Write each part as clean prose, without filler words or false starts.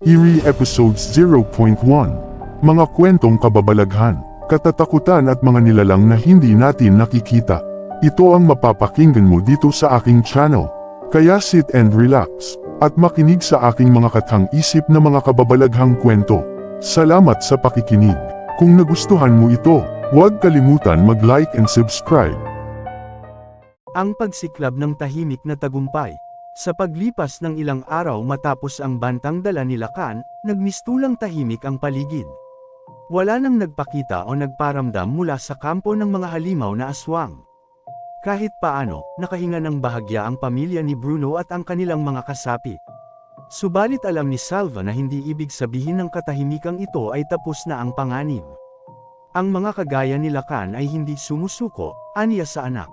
Eerie Episodes 0.1. Mga kwentong kababalaghan, katatakutan at mga nilalang na hindi natin nakikita. Ito ang mapapakinggan mo dito sa aking channel. Kaya sit and relax, at makinig sa aking mga kathang-isip na mga kababalaghang kwento. Salamat sa pakikinig. Kung nagustuhan mo ito, huwag kalimutan mag-like and subscribe. Ang pagsiklab ng tahimik na tagumpay. Sa paglipas ng ilang araw matapos ang bantang dala ni Lakan, nagmistulang tahimik ang paligid. Wala nang nagpakita o nagparamdam mula sa kampo ng mga halimaw na aswang. Kahit paano, nakahinga ng bahagya ang pamilya ni Bruno at ang kanilang mga kasapi. Subalit alam ni Salva na hindi ibig sabihin ng katahimikang ito ay tapos na ang panganib. Ang mga kagaya ni Lakan ay hindi sumusuko, aniya sa anak.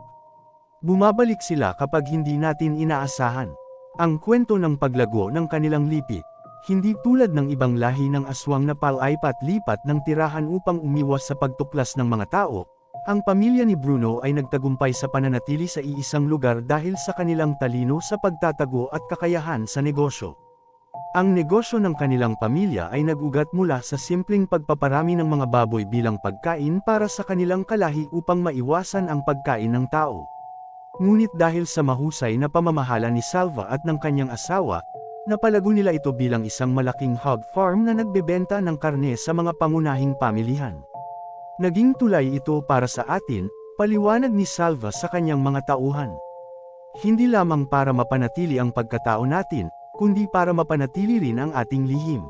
Bumabalik sila kapag hindi natin inaasahan. Ang kwento ng paglago ng kanilang lipi, hindi tulad ng ibang lahi ng aswang na palaipat-lipat ng tirahan upang umiwas sa pagtuklas ng mga tao, ang pamilya ni Bruno ay nagtagumpay sa pananatili sa iisang lugar dahil sa kanilang talino sa pagtatago at kakayahan sa negosyo. Ang negosyo ng kanilang pamilya ay nagugat mula sa simpleng pagpaparami ng mga baboy bilang pagkain para sa kanilang kalahi upang maiwasan ang pagkain ng tao. Ngunit dahil sa mahusay na pamamahala ni Salva at ng kanyang asawa, napalago nila ito bilang isang malaking hog farm na nagbebenta ng karne sa mga pangunahing pamilihan. Naging tulay ito para sa atin, paliwanag ni Salva sa kanyang mga tauhan. Hindi lamang para mapanatili ang pagkatao natin, kundi para mapanatili rin ang ating lihim.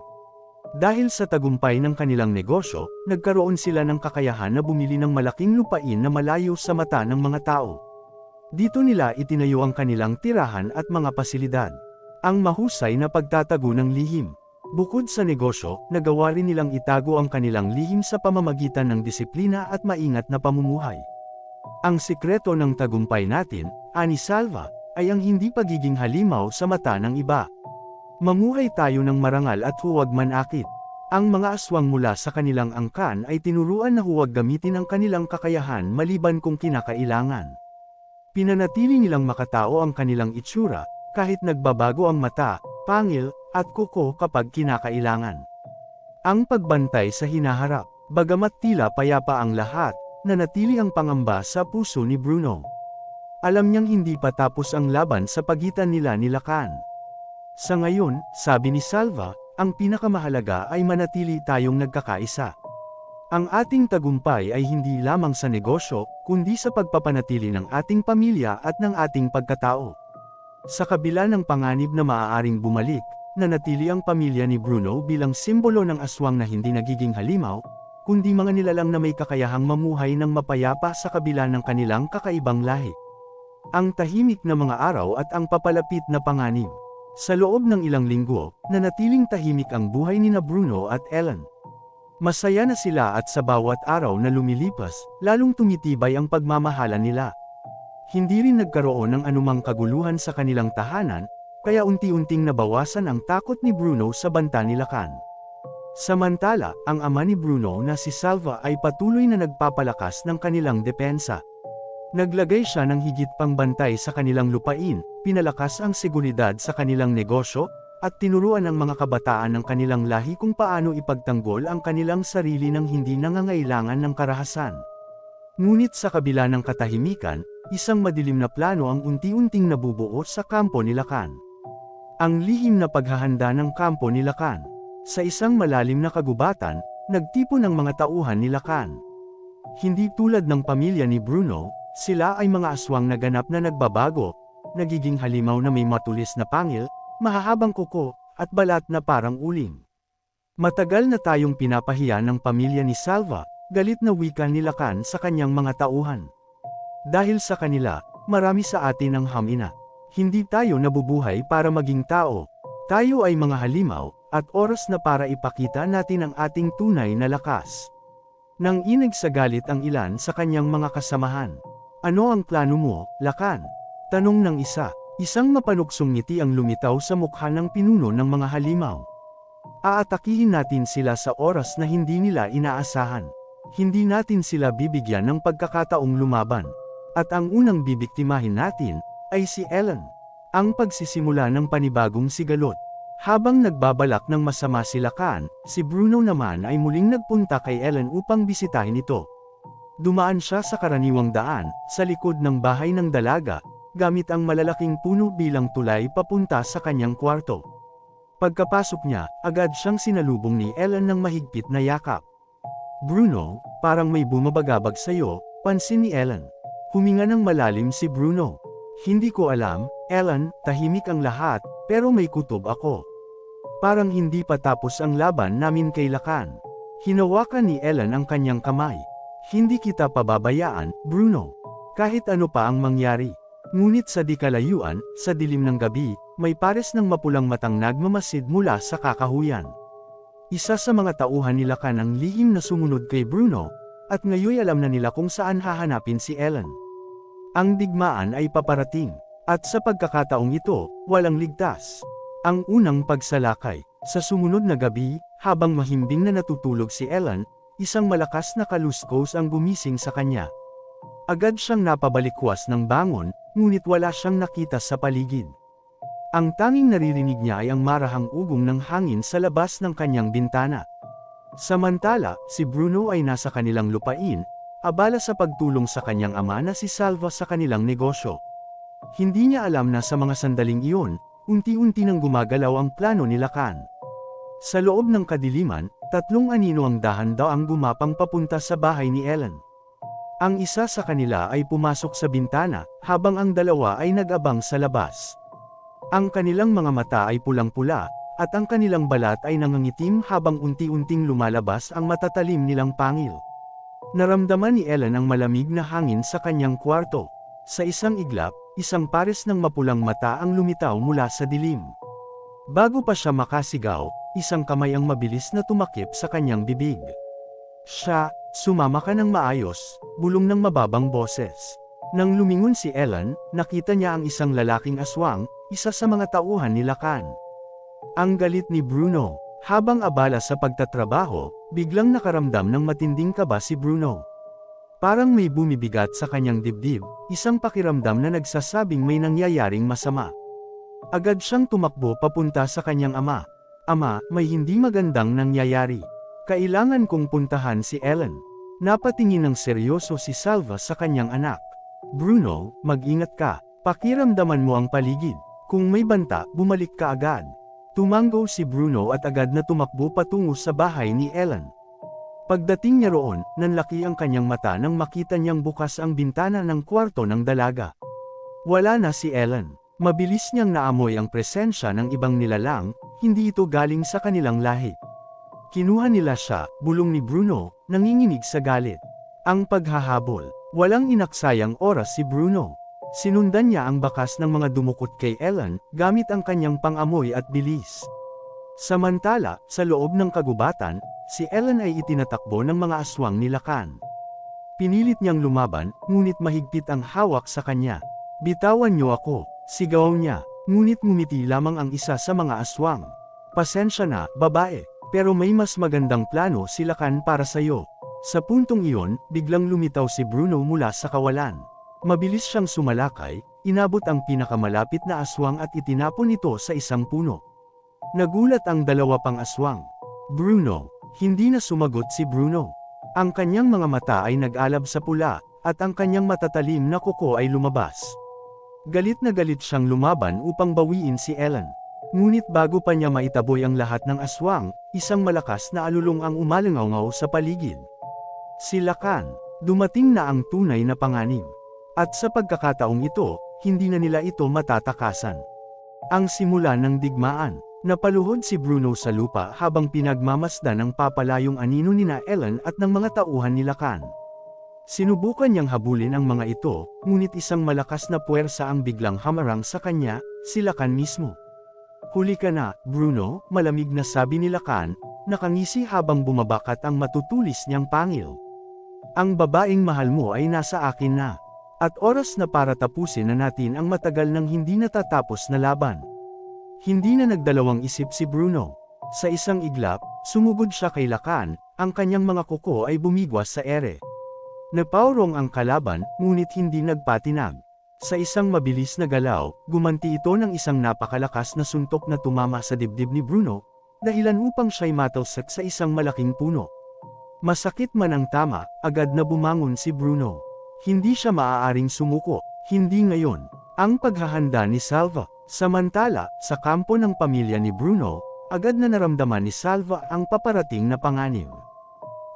Dahil sa tagumpay ng kanilang negosyo, nagkaroon sila ng kakayahan na bumili ng malaking lupain na malayo sa mata ng mga tao. Dito nila itinayo ang kanilang tirahan at mga pasilidad. Ang mahusay na pagtatago ng lihim. Bukod sa negosyo, nagawa rin nilang itago ang kanilang lihim sa pamamagitan ng disiplina at maingat na pamumuhay. Ang sikreto ng tagumpay natin, ani Salva, ay ang hindi pagiging halimaw sa mata ng iba. Mamuhay tayo ng marangal at huwag manakit. Ang mga aswang mula sa kanilang angkan ay tinuruan na huwag gamitin ang kanilang kakayahan maliban kung kinakailangan. Pinanatili nilang makatao ang kanilang itsura, kahit nagbabago ang mata, pangil, at kuko kapag kinakailangan. Ang pagbantay sa hinaharap, bagamat tila payapa ang lahat, nanatili ang pangamba sa puso ni Bruno. Alam niyang hindi pa tapos ang laban sa pagitan nila ni Lakan. Sa ngayon, sabi ni Salva, ang pinakamahalaga ay manatili tayong nagkakaisa. Ang ating tagumpay ay hindi lamang sa negosyo, kundi sa pagpapanatili ng ating pamilya at ng ating pagkatao. Sa kabila ng panganib na maaaring bumalik, nanatili ang pamilya ni Bruno bilang simbolo ng aswang na hindi nagiging halimaw, kundi mga nilalang na may kakayahang mamuhay ng mapayapa sa kabila ng kanilang kakaibang lahi. Ang tahimik na mga araw at ang papalapit na panganib. Sa loob ng ilang linggo, nanatiling tahimik ang buhay ni Bruno at Ellen. Masaya na sila at sa bawat araw na lumilipas, lalong tumitibay ang pagmamahalan nila. Hindi rin nagkaroon ng anumang kaguluhan sa kanilang tahanan, kaya unti-unting nabawasan ang takot ni Bruno sa banta ni Lakan. Samantala, ang ama ni Bruno na si Salva ay patuloy na nagpapalakas ng kanilang depensa. Naglagay siya ng higit pang bantay sa kanilang lupain, pinalakas ang seguridad sa kanilang negosyo, at tinuruan ang mga kabataan ng kanilang lahi kung paano ipagtanggol ang kanilang sarili nang hindi nangangailangan ng karahasan. Ngunit sa kabila ng katahimikan, isang madilim na plano ang unti-unting nabubuo sa kampo ni Lakan. Ang lihim na paghahanda ng kampo ni Lakan. Sa isang malalim na kagubatan, nagtipon ang mga tauhan ni Lakan. Hindi tulad ng pamilya ni Bruno, sila ay mga aswang na ganap na nagbabago, nagiging halimaw na may matulis na pangil, mahahabang kuko, at balat na parang uling. Matagal na tayong pinapahiya ng pamilya ni Salva, galit na wika ni Lakan sa kanyang mga tauhan. Dahil sa kanila, marami sa atin ang hamina. Hindi tayo nabubuhay para maging tao. Tayo ay mga halimaw, at oras na para ipakita natin ang ating tunay na lakas. Nang inig sa galit ang ilan sa kanyang mga kasamahan. Ano ang plano mo, Lakan? Tanong ng isa. Isang mapanuksong ngiti ang lumitaw sa mukha ng pinuno ng mga halimaw. Aatakihin natin sila sa oras na hindi nila inaasahan. Hindi natin sila bibigyan ng pagkakataong lumaban. At ang unang bibiktimahin natin, ay si Ellen. Ang pagsisimula ng panibagong sigalot. Habang nagbabalak ng masama si Lakan, si Bruno naman ay muling nagpunta kay Ellen upang bisitahin ito. Dumaan siya sa karaniwang daan, sa likod ng bahay ng dalaga, gamit ang malalaking puno bilang tulay papunta sa kanyang kwarto. Pagkapasok niya, agad siyang sinalubong ni Ellen ng mahigpit na yakap. "Bruno, parang may bumabagabag sa'yo," pansin ni Ellen. Huminga ng malalim si Bruno. "Hindi ko alam, Ellen, tahimik ang lahat, pero may kutob ako. Parang hindi pa tapos ang laban namin kay Lakan." Hinawakan ni Ellen ang kanyang kamay. "Hindi kita pababayaan, Bruno. Kahit ano pa ang mangyari." Ngunit sa di kalayuan, sa dilim ng gabi, may pares ng mapulang matang nagmamasid mula sa kakahuyan. Isa sa mga tauhan ni Lakan ang lihim na sumunod kay Bruno, at ngayoy alam na nila kung saan hahanapin si Ellen. Ang digmaan ay paparating, at sa pagkakataong ito, walang ligtas. Ang unang pagsalakay. Sa sumunod na gabi, habang mahimbing na natutulog si Ellen, isang malakas na kaluskos ang gumising sa kanya. Agad siyang napabalikwas ng bangon, ngunit wala siyang nakita sa paligid. Ang tanging naririnig niya ay ang marahang ugong ng hangin sa labas ng kanyang bintana. Samantala, si Bruno ay nasa kanilang lupain, abala sa pagtulong sa kanyang ama na si Salva sa kanilang negosyo. Hindi niya alam na sa mga sandaling iyon, unti-unti nang gumagalaw ang plano ni Lakan. Sa loob ng kadiliman, 3 anino ang dahan-daang gumapang papunta sa bahay ni Ellen. Ang isa sa kanila ay pumasok sa bintana, habang ang dalawa ay nag-abang sa labas. Ang kanilang mga mata ay pulang-pula, at ang kanilang balat ay nangangitim habang unti-unting lumalabas ang matatalim nilang pangil. Naramdaman ni Ellen ang malamig na hangin sa kanyang kwarto. Sa isang iglap, isang pares ng mapulang mata ang lumitaw mula sa dilim. Bago pa siya makasigaw, isang kamay ang mabilis na tumakip sa kanyang bibig. "Siya, sumama ka ng maayos," bulong ng mababang boses. Nang lumingon si Ellen, nakita niya ang isang lalaking aswang, isa sa mga tauhan ni Lakan. Ang galit ni Bruno. Habang abala sa pagtatrabaho, biglang nakaramdam ng matinding kaba si Bruno. Parang may bumibigat sa kanyang dibdib, isang pakiramdam na nagsasabing may nangyayaring masama. Agad siyang tumakbo papunta sa kanyang ama. "Ama, may hindi magandang nangyayari. Kailangan kong puntahan si Ellen." Napatingin ng seryoso si Salva sa kanyang anak. "Bruno, mag-ingat ka. Pakiramdaman mo ang paligid. Kung may banta, bumalik ka agad." Tumango si Bruno at agad na tumakbo patungo sa bahay ni Ellen. Pagdating niya roon, nanlaki ang kanyang mata nang makita niyang bukas ang bintana ng kwarto ng dalaga. Wala na si Ellen. Mabilis niyang naamoy ang presensya ng ibang nilalang, hindi ito galing sa kanilang lahi. Kinuha nila siya, bulong ni Bruno, nanginginig sa galit. Ang paghahabol. Walang inaksayang oras si Bruno. Sinundan niya ang bakas ng mga dumukot kay Ellen, gamit ang kanyang pang-amoy at bilis. Samantala, sa loob ng kagubatan, si Ellen ay itinatakbo ng mga aswang ni Lakan. Pinilit niyang lumaban, ngunit mahigpit ang hawak sa kanya. "Bitawan niyo ako," sigaw niya, ngunit ngumiti lamang ang isa sa mga aswang. "Pasensya na, babae, pero may mas magandang plano si Lakan para sa'yo." Sa puntong iyon, biglang lumitaw si Bruno mula sa kawalan. Mabilis siyang sumalakay, inabot ang pinakamalapit na aswang at itinapon ito sa isang puno. Nagulat ang dalawa pang aswang. "Bruno." Hindi na sumagot si Bruno. Ang kanyang mga mata ay nag-alab sa pula, at ang kanyang matatalim na kuko ay lumabas. Galit na galit siyang lumaban upang bawiin si Ellen. Ngunit bago pa niya maitaboy ang lahat ng aswang, isang malakas na alulong ang umalangaw sa paligid. Si Lakan. Dumating na ang tunay na panganib. At sa pagkakataong ito, hindi na nila ito matatakasan. Ang simula ng digmaan. Napaluhod si Bruno sa lupa habang pinagmamasdan ng papalayong anino nina Ellen at ng mga tauhan ni Lakan. Sinubukan niyang habulin ang mga ito, ngunit isang malakas na puwersa ang biglang hamarang sa kanya, si Lakan mismo. "Huli ka na, Bruno," malamig na sabi ni Lakan, nakangisi habang bumabakat ang matutulis niyang pangil. "Ang babaeng mahal mo ay nasa akin na. At oras na para tapusin na natin ang matagal nang hindi natatapos na laban." Hindi na nagdalawang isip si Bruno. Sa isang iglap, sumugod siya kay Lakan, ang kanyang mga kuko ay bumigwas sa ere. Napaurong ang kalaban, ngunit hindi nagpatinag. Sa isang mabilis na galaw, gumanti ito ng isang napakalakas na suntok na tumama sa dibdib ni Bruno, dahilan upang siya'y matalsik sa isang malaking puno. Masakit man ang tama, agad na bumangon si Bruno. Hindi siya maaaring sumuko, hindi ngayon. Ang paghahanda ni Salva. Samantala, sa kampo ng pamilya ni Bruno, agad na naramdaman ni Salva ang paparating na panganib.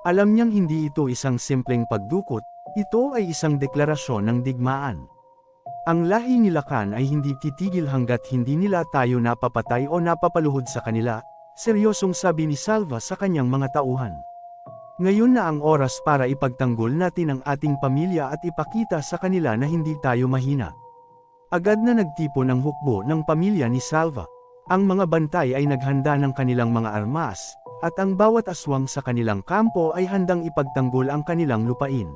Alam niyang hindi ito isang simpleng pagdukot, ito ay isang deklarasyon ng digmaan. Ang lahi nila Khan ay hindi titigil hanggat hindi nila tayo napapatay o napapaluhod sa kanila, seryosong sabi ni Salva sa kanyang mga tauhan. Ngayon na ang oras para ipagtanggol natin ang ating pamilya at ipakita sa kanila na hindi tayo mahina. Agad na nagtipon ang hukbo ng pamilya ni Salva. Ang mga bantay ay naghanda ng kanilang mga armas, at ang bawat aswang sa kanilang kampo ay handang ipagtanggol ang kanilang lupain.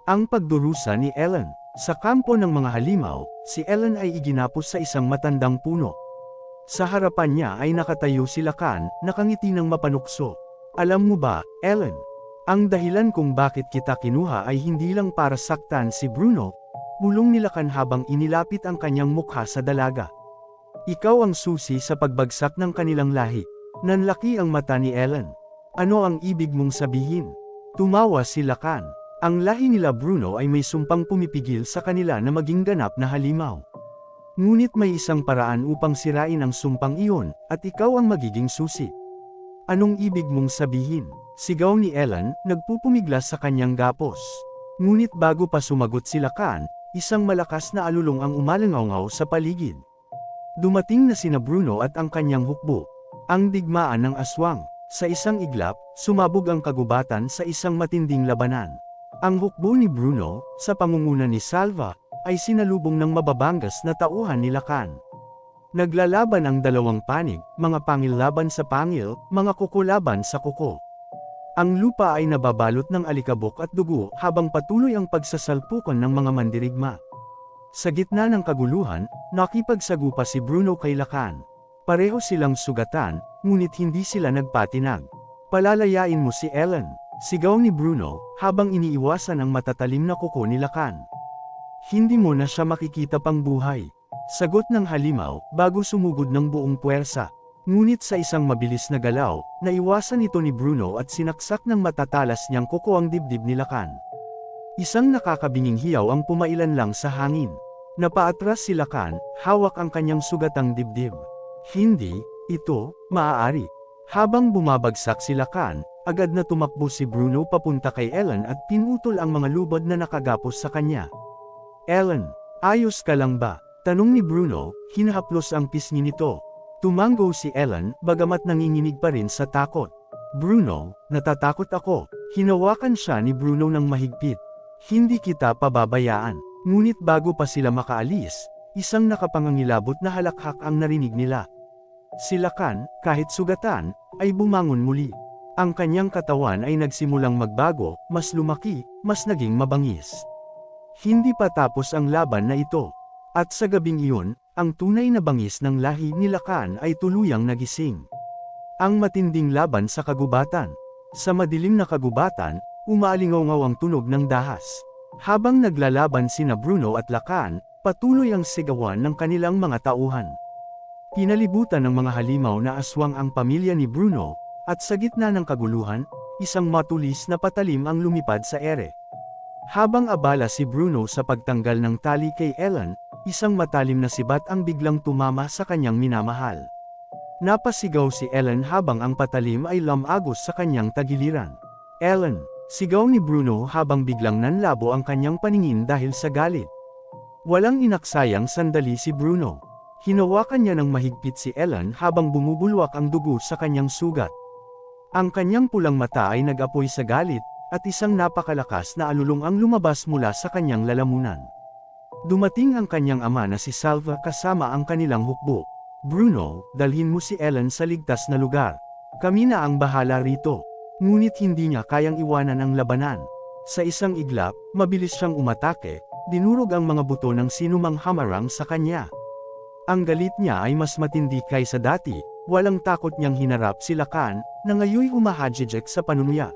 Ang pagdurusa ni Ellen. Sa kampo ng mga halimaw, si Ellen ay iginapos sa isang matandang puno. Sa harapan niya ay nakatayo si Lakan, nakangiti ng mapanukso. Alam mo ba, Ellen? Ang dahilan kung bakit kita kinuha ay hindi lang para saktan si Bruno, bulong ni Lakan habang inilapit ang kanyang mukha sa dalaga. Ikaw ang susi sa pagbagsak ng kanilang lahi. Nanlaki ang mata ni Ellen. Ano ang ibig mong sabihin? Tumawa si Lakan. Ang lahi nila Bruno ay may sumpang pumipigil sa kanila na maging ganap na halimaw. Ngunit may isang paraan upang sirain ang sumpang iyon, at ikaw ang magiging susi. Anong ibig mong sabihin? Sigaw ni Ellen, nagpupumiglas sa kanyang gapos. Ngunit bago pa sumagot si Lakan, isang malakas na alulong ang umalangaw sa paligid. Dumating na sina Bruno at ang kanyang hukbo. Ang digmaan ng aswang. Sa isang iglap, sumabog ang kagubatan sa isang matinding labanan. Ang hukbo ni Bruno, sa pangunguna ni Salva, ay sinalubong ng mababangas na tauhan ni Lakan. Naglalaban ang dalawang panig, mga pangil laban sa pangil, mga kuko laban sa kuko. Ang lupa ay nababalot ng alikabok at dugo habang patuloy ang pagsasalpukan ng mga mandirigma. Sa gitna ng kaguluhan, nakipagsagupa si Bruno kay Lakan. Pareho silang sugatan, ngunit hindi sila nagpatinag. Palalayain mo si Ellen. Sigaw ni Bruno, habang iniiwasan ang matatalim na kuko ni Lakan. Hindi mo na siya makikita pang buhay. Sagot ng halimaw, bago sumugod ng buong puwersa. Ngunit sa isang mabilis na galaw, naiwasan ito ni Bruno at sinaksak ng matatalas niyang kuko ang dibdib ni Lakan. Isang nakakabinging hiyaw ang pumailan lang sa hangin. Napaatras si Lakan, hawak ang kanyang sugatang dibdib. Hindi, ito, maaari. Habang bumabagsak si Lakan, agad na tumakbo si Bruno papunta kay Ellen at pinutol ang mga lubod na nakagapos sa kanya. Ellen, ayos ka lang ba? Tanong ni Bruno, hinahaplos ang pisngi nito. Tumango si Ellen, bagamat nanginginig pa rin sa takot. Bruno, natatakot ako. Hinawakan siya ni Bruno ng mahigpit. Hindi kita pababayaan. Ngunit bago pa sila makaalis, isang nakapangangilabot na halakhak ang narinig nila. Si Lakan, kahit sugatan, ay bumangon muli. Ang kanyang katawan ay nagsimulang magbago, mas lumaki, mas naging mabangis. Hindi pa tapos ang laban na ito. At sa gabing iyon, ang tunay na bangis ng lahi ni Lakan ay tuluyang nagising. Ang matinding laban sa kagubatan. Sa madilim na kagubatan, umaalingaw ang tunog ng dahas. Habang naglalaban sina Bruno at Lakan, patuloy ang sigawan ng kanilang mga tauhan. Pinalibutan ng mga halimaw na aswang ang pamilya ni Bruno, at sa gitna ng kaguluhan, isang matulis na patalim ang lumipad sa ere. Habang abala si Bruno sa pagtanggal ng tali kay Ellen, isang matalim na sibat ang biglang tumama sa kanyang minamahal. Napasigaw si Ellen habang ang patalim ay lamagos sa kanyang tagiliran. Ellen, sigaw ni Bruno habang biglang nanlabo ang kanyang paningin dahil sa galit. Walang inaksayang sandali si Bruno. Hinawakan niya ng mahigpit si Ellen habang bumubulwak ang dugo sa kanyang sugat. Ang kanyang pulang mata ay nag-apoy sa galit, at isang napakalakas na alulong ang lumabas mula sa kanyang lalamunan. Dumating ang kanyang ama na si Salva kasama ang kanilang hukbo. Bruno, dalhin mo si Ellen sa ligtas na lugar. Kami na ang bahala rito. Ngunit hindi niya kayang iwanan ang labanan. Sa isang iglap, mabilis siyang umatake, dinurog ang mga buto ng sinumang hamarang sa kanya. Ang galit niya ay mas matindi kaysa dati, walang takot niyang hinarap si Lakan, na ngayoy humahadjejek sa panunuya.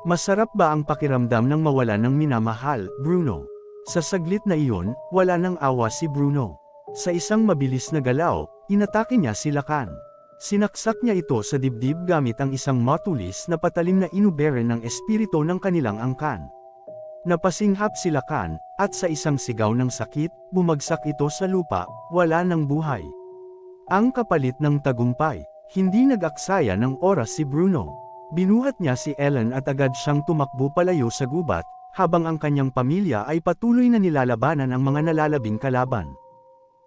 Masarap ba ang pakiramdam ng mawalan ng minamahal, Bruno? Sa saglit na iyon, wala nang awa si Bruno. Sa isang mabilis na galaw, inatake niya si Lacan. Sinaksak niya ito sa dibdib gamit ang isang matulis na patalim na inuberen ng espiritu ng kanilang angkan. Napasinghap si Lacan, at sa isang sigaw ng sakit, bumagsak ito sa lupa, wala ng buhay. Ang kapalit ng tagumpay, hindi nag-aksaya ng oras si Bruno. Binuhat niya si Ellen at agad siyang tumakbo palayo sa gubat, habang ang kanyang pamilya ay patuloy na nilalabanan ang mga nalalabing kalaban.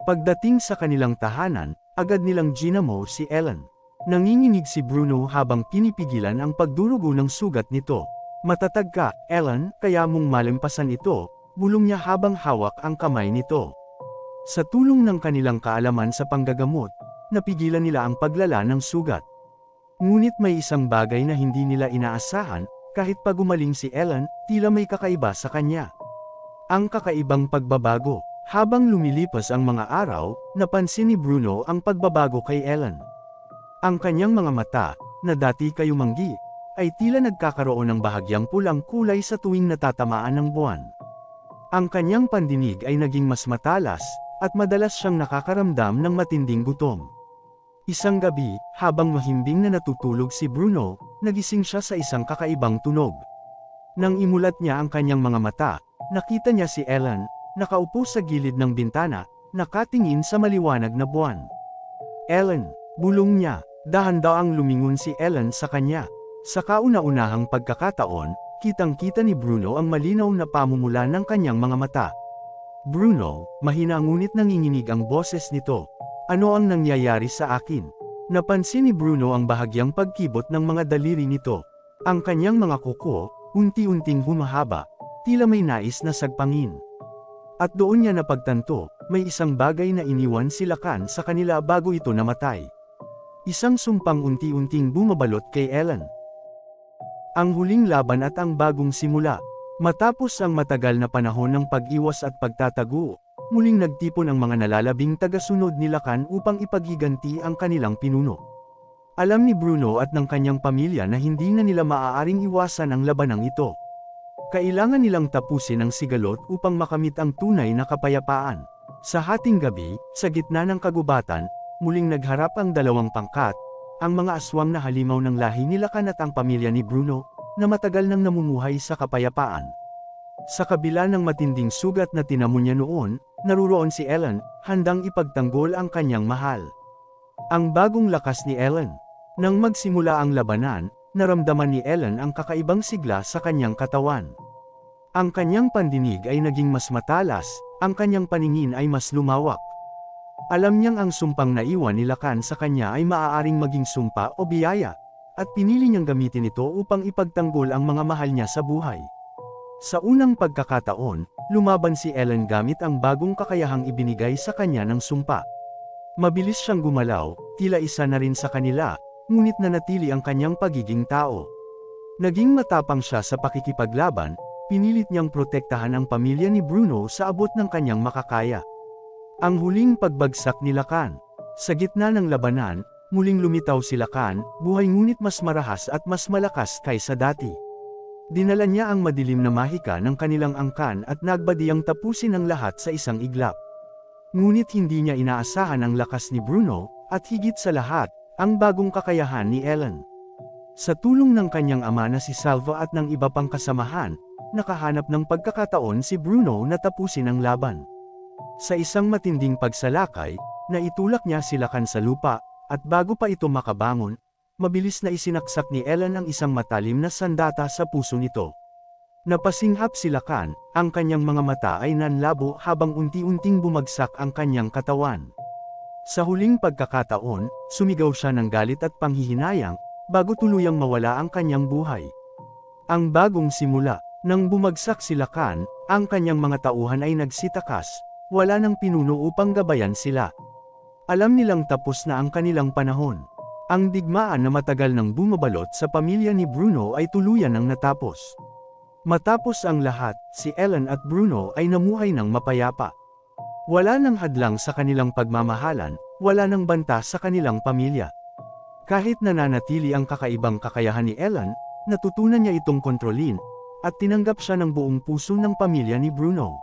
Pagdating sa kanilang tahanan, agad nilang ginamo si Ellen. Nanginginig si Bruno habang pinipigilan ang pagdurugo ng sugat nito. Matatag ka, Ellen, kaya mong malampasan ito, bulong niya habang hawak ang kamay nito. Sa tulong ng kanilang kaalaman sa panggagamot, napigilan nila ang paglala ng sugat. Ngunit may isang bagay na hindi nila inaasahan, kahit pa gumaling si Ellen, tila may kakaiba sa kanya. Ang kakaibang pagbabago. Habang lumilipas ang mga araw, napansin ni Bruno ang pagbabago kay Ellen. Ang kanyang mga mata, na dati kayumanggi, ay tila nagkakaroon ng bahagyang pulang kulay sa tuwing natatamaan ng buwan. Ang kanyang pandinig ay naging mas matalas, at madalas siyang nakakaramdam ng matinding gutom. Isang gabi, habang mahimbing na natutulog si Bruno, nagising siya sa isang kakaibang tunog. Nang imulat niya ang kanyang mga mata, nakita niya si Ellen, nakaupo sa gilid ng bintana, nakatingin sa maliwanag na buwan. Ellen, bulong niya, dahan-daang lumingon si Ellen sa kanya. Sa kauna-unahang pagkakataon, kitang-kita ni Bruno ang malinaw na pamumula ng kanyang mga mata. Bruno, mahina ngunit nanginginig ang boses nito. Ano ang nangyayari sa akin? Napansin ni Bruno ang bahagyang pagkibot ng mga daliri nito. Ang kanyang mga kuko, unti-unting humahaba, tila may nais na sagpangin. At doon niya napagtanto, may isang bagay na iniwan si Lacan sa kanila bago ito namatay. Isang sumpang unti-unting bumabalot kay Ellen. Ang huling laban at ang bagong simula. Matapos ang matagal na panahon ng pag-iwas at pagtatago, muling nagtipon ang mga nalalabing tagasunod ni Lacan upang ipaghiganti ang kanilang pinuno. Alam ni Bruno at ng kanyang pamilya na hindi na nila maaaring iwasan ang labanang ito. Kailangan nilang tapusin ang sigalot upang makamit ang tunay na kapayapaan. Sa hating gabi, sa gitna ng kagubatan, muling nagharap ang dalawang pangkat, ang mga aswang na halimaw ng lahi ni Lacan at ang pamilya ni Bruno, na matagal nang namumuhay sa kapayapaan. Sa kabila ng matinding sugat na tinamo niya noon, naruroon si Ellen, handang ipagtanggol ang kanyang mahal. Ang bagong lakas ni Ellen. Nang magsimula ang labanan, naramdaman ni Ellen ang kakaibang sigla sa kanyang katawan. Ang kanyang pandinig ay naging mas matalas, ang kanyang paningin ay mas lumawak. Alam niyang ang sumpang naiwan ni Lacan sa kanya ay maaaring maging sumpa o biyaya, at pinili niyang gamitin ito upang ipagtanggol ang mga mahal niya sa buhay. Sa unang pagkakataon, lumaban si Ellen gamit ang bagong kakayahang ibinigay sa kanya ng sumpa. Mabilis siyang gumalaw, tila isa na rin sa kanila, ngunit nanatili ang kanyang pagiging tao. Naging matapang siya sa pakikipaglaban, pinilit niyang protektahan ang pamilya ni Bruno sa abot ng kanyang makakaya. Ang huling pagbagsak ni Lacan. Sa gitna ng labanan, muling lumitaw si Lacan, buhay ngunit mas marahas at mas malakas kaysa dati. Dinala niya ang madilim na mahika ng kanilang angkan at nagbadiyang tapusin ang lahat sa isang iglap. Ngunit hindi niya inaasahan ang lakas ni Bruno, at higit sa lahat, ang bagong kakayahan ni Ellen. Sa tulong ng kanyang ama na si Salva at ng iba pang kasamahan, nakahanap ng pagkakataon si Bruno na tapusin ang laban. Sa isang matinding pagsalakay, naitulak niya si Lacan sa lupa, at bago pa ito makabangon, mabilis na isinaksak ni Ellen ang isang matalim na sandata sa puso nito. Napasinghap si Lacan, ang kanyang mga mata ay nanlabo habang unti-unting bumagsak ang kanyang katawan. Sa huling pagkakataon, sumigaw siya ng galit at panghihinayang, bago tuluyang mawala ang kanyang buhay. Ang bagong simula. Nang bumagsak si Lacan, ang kanyang mga tauhan ay nagsitakas, wala nang pinuno upang gabayan sila. Alam nilang tapos na ang kanilang panahon. Ang digmaan na matagal nang bumabalot sa pamilya ni Bruno ay tuluyan nang natapos. Matapos ang lahat, si Ellen at Bruno ay namuhay ng mapayapa. Wala nang hadlang sa kanilang pagmamahalan, wala nang banta sa kanilang pamilya. Kahit nananatili ang kakaibang kakayahan ni Ellen, natutunan niya itong kontrolin, at tinanggap siya ng buong puso ng pamilya ni Bruno.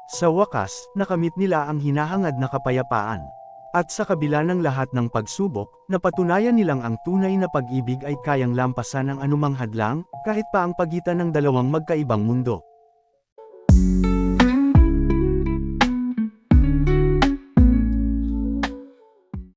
Sa wakas, nakamit nila ang hinahangad na kapayapaan. At sa kabila ng lahat ng pagsubok, napatunayan nilang ang tunay na pag-ibig ay kayang lampasan ang anumang hadlang, kahit pa ang pagitan ng dalawang magkaibang mundo.